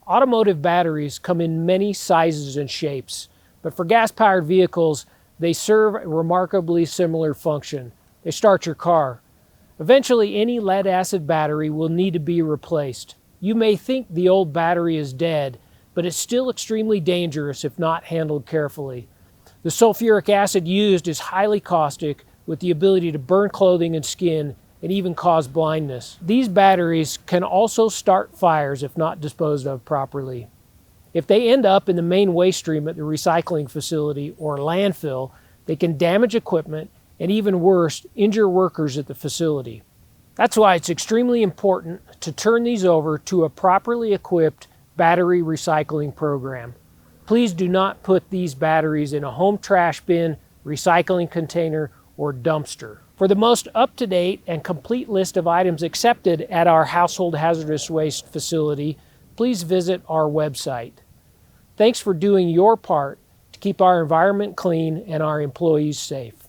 Automotive batteries come in many sizes and shapes, but for gas-powered vehicles, they serve a remarkably similar function. They start your car. Eventually, any lead-acid battery will need to be replaced. You may think the old battery is dead, but it's still extremely dangerous if not handled carefully. The sulfuric acid used is highly caustic, with the ability to burn clothing and skin and even cause blindness. These batteries can also start fires if not disposed of properly. If they end up in the main waste stream at the recycling facility or landfill, they can damage equipment and, even worse, injure workers at the facility. That's why it's extremely important to turn these over to a properly equipped battery recycling program. Please do not put these batteries in a home trash bin, recycling container, or dumpster. For the most up-to-date and complete list of items accepted at our household hazardous waste facility, please visit our website. Thanks for doing your part to keep our environment clean and our employees safe.